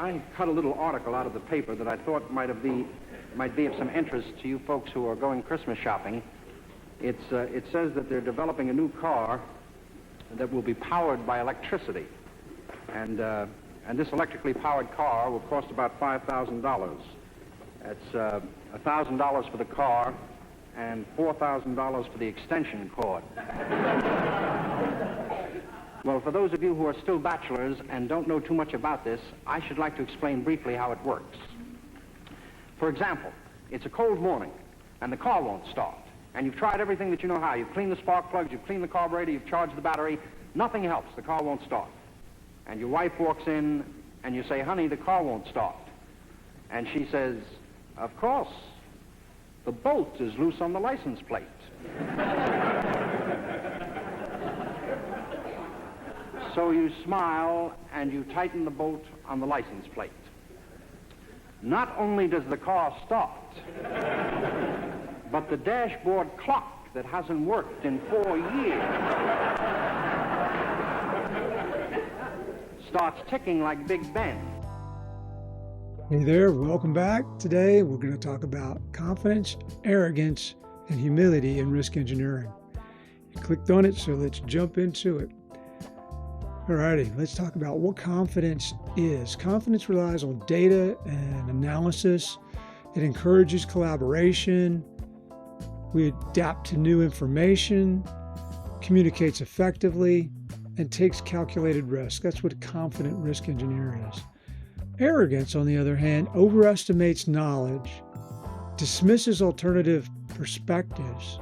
I cut a little article out of the paper that I thought might be of some interest to you folks who are going Christmas shopping. It says that they're developing a new car that will be powered by electricity. And this electrically powered car will cost about $5,000. That's $1,000 for the car and $4,000 for the extension cord. Well, for those of you who are still bachelors and don't know too much about this, I should like to explain briefly how it works. For example, it's a cold morning and the car won't start. And you've tried everything that you know how. You've cleaned the spark plugs, you've cleaned the carburetor, you've charged the battery. Nothing helps. The car won't start. And your wife walks in and you say, honey, the car won't start. And she says, of course, the bolt is loose on the license plate. So you smile and you tighten the bolt on the license plate. Not only does the car start, but the dashboard clock that hasn't worked in 4 years starts ticking like Big Ben. Hey there, welcome back. Today we're going to talk about confidence, arrogance, and humility in risk engineering. You clicked on it, so let's jump into it. Alrighty, let's talk about what confidence is. Confidence relies on data and analysis. It encourages collaboration. We adapt to new information, communicates effectively, and takes calculated risk. That's what confident risk engineering is. Arrogance, on the other hand, overestimates knowledge, dismisses alternative perspectives,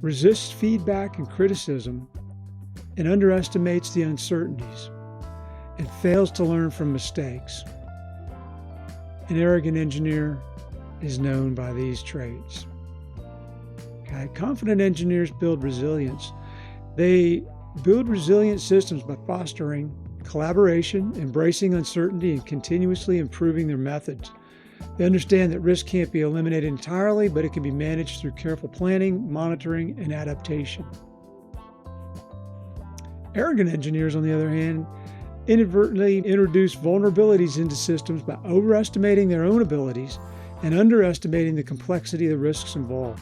resists feedback and criticism, and underestimates the uncertainties, and fails to learn from mistakes. An arrogant engineer is known by these traits. Okay. Confident engineers build resilience. They build resilient systems by fostering collaboration, embracing uncertainty, and continuously improving their methods. They understand that risk can't be eliminated entirely, but it can be managed through careful planning, monitoring, and adaptation. Arrogant engineers, on the other hand, inadvertently introduce vulnerabilities into systems by overestimating their own abilities and underestimating the complexity of the risks involved.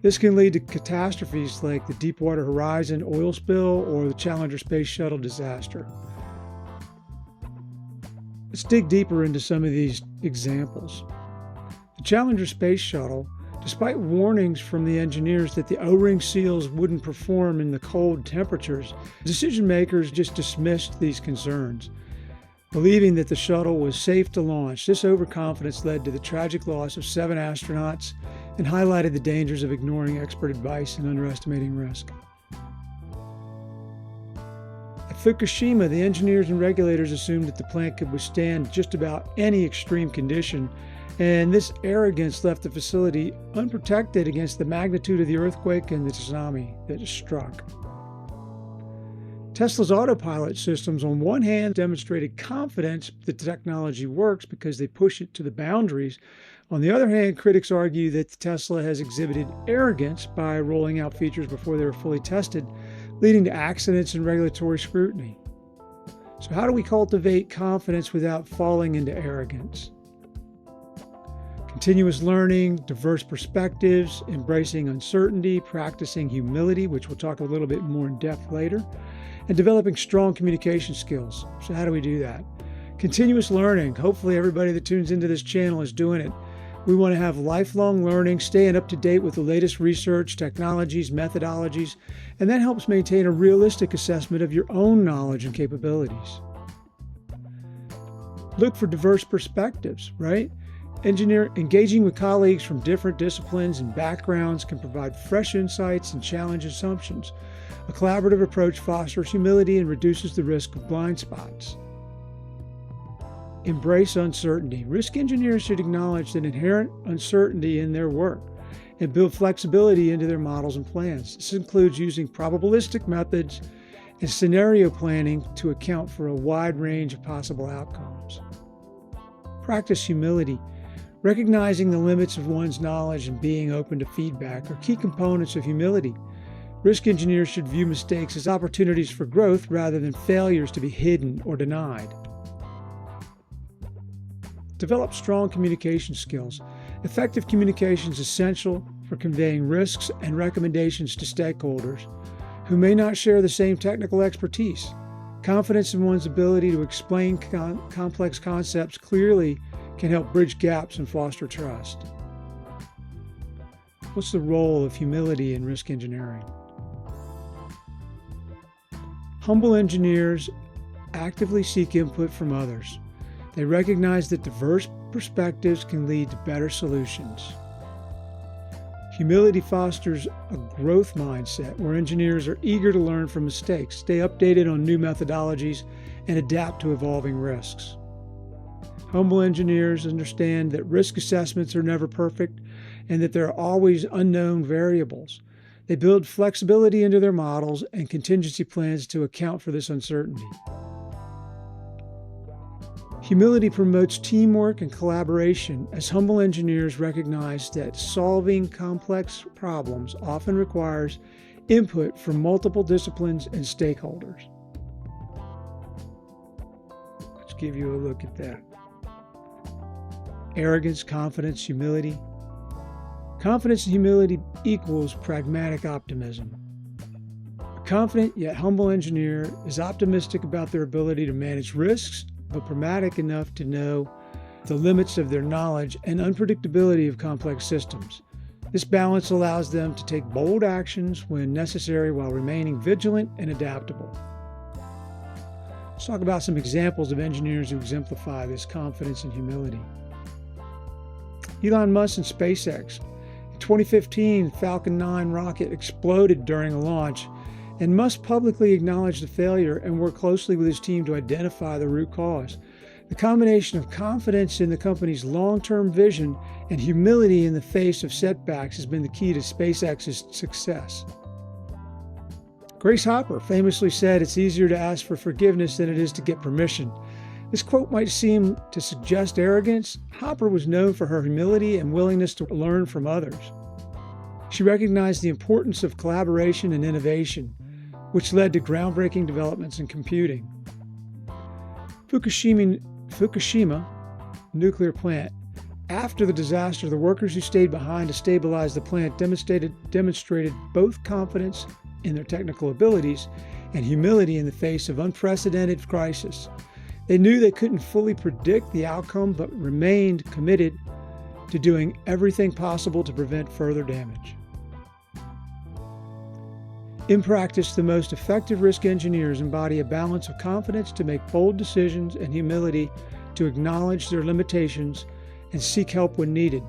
This can lead to catastrophes like the Deepwater Horizon oil spill or the Challenger space shuttle disaster. Let's dig deeper into some of these examples. The Challenger space shuttle, despite warnings from the engineers that the O-ring seals wouldn't perform in the cold temperatures, decision makers just dismissed these concerns, believing that the shuttle was safe to launch. This overconfidence led to the tragic loss of 7 astronauts and highlighted the dangers of ignoring expert advice and underestimating risk. At Fukushima, the engineers and regulators assumed that the plant could withstand just about any extreme condition, and this arrogance left the facility unprotected against the magnitude of the earthquake and the tsunami that struck. Tesla's autopilot systems, on one hand, demonstrated confidence that the technology works because they push it to the boundaries. On the other hand, critics argue that Tesla has exhibited arrogance by rolling out features before they were fully tested, leading to accidents and regulatory scrutiny. So how do we cultivate confidence without falling into arrogance? Continuous learning, diverse perspectives, embracing uncertainty, practicing humility, which we'll talk a little bit more in depth later, and developing strong communication skills. So how do we do that? Continuous learning. Hopefully everybody that tunes into this channel is doing it. We want to have lifelong learning, staying up to date with the latest research, technologies, methodologies, and that helps maintain a realistic assessment of your own knowledge and capabilities. Look for diverse perspectives, right? Engaging with colleagues from different disciplines and backgrounds can provide fresh insights and challenge assumptions. A collaborative approach fosters humility and reduces the risk of blind spots. Embrace uncertainty. Risk engineers should acknowledge that inherent uncertainty in their work and build flexibility into their models and plans. This includes using probabilistic methods and scenario planning to account for a wide range of possible outcomes. Practice humility. Recognizing the limits of one's knowledge and being open to feedback are key components of humility. Risk engineers should view mistakes as opportunities for growth rather than failures to be hidden or denied. Develop strong communication skills. Effective communication is essential for conveying risks and recommendations to stakeholders who may not share the same technical expertise. Confidence in one's ability to explain complex concepts clearly can help bridge gaps and foster trust. What's the role of humility in risk engineering? Humble engineers actively seek input from others. They recognize that diverse perspectives can lead to better solutions. Humility fosters a growth mindset where engineers are eager to learn from mistakes, stay updated on new methodologies, and adapt to evolving risks. Humble engineers understand that risk assessments are never perfect and that there are always unknown variables. They build flexibility into their models and contingency plans to account for this uncertainty. Humility promotes teamwork and collaboration, as humble engineers recognize that solving complex problems often requires input from multiple disciplines and stakeholders. Let's give you a look at that. Arrogance, confidence, humility. Confidence and humility equals pragmatic optimism. A confident yet humble engineer is optimistic about their ability to manage risks, but pragmatic enough to know the limits of their knowledge and unpredictability of complex systems. This balance allows them to take bold actions when necessary while remaining vigilant and adaptable. Let's talk about some examples of engineers who exemplify this confidence and humility. Elon Musk and SpaceX. In 2015, Falcon 9 rocket exploded during a launch, and Musk publicly acknowledged the failure and worked closely with his team to identify the root cause. The combination of confidence in the company's long-term vision and humility in the face of setbacks has been the key to SpaceX's success. Grace Hopper famously said, "It's easier to ask for forgiveness than it is to get permission." This quote might seem to suggest arrogance. Hopper was known for her humility and willingness to learn from others. She recognized the importance of collaboration and innovation, which led to groundbreaking developments in computing. Fukushima nuclear plant. After the disaster, the workers who stayed behind to stabilize the plant demonstrated both confidence in their technical abilities and humility in the face of unprecedented crisis. They knew they couldn't fully predict the outcome, but remained committed to doing everything possible to prevent further damage. In practice, the most effective risk engineers embody a balance of confidence to make bold decisions and humility to acknowledge their limitations and seek help when needed.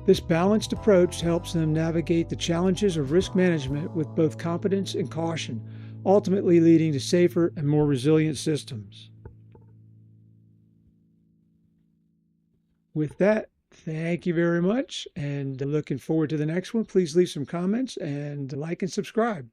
This balanced approach helps them navigate the challenges of risk management with both competence and caution, ultimately leading to safer and more resilient systems. With that, thank you very much, and looking forward to the next one. Please leave some comments and like and subscribe.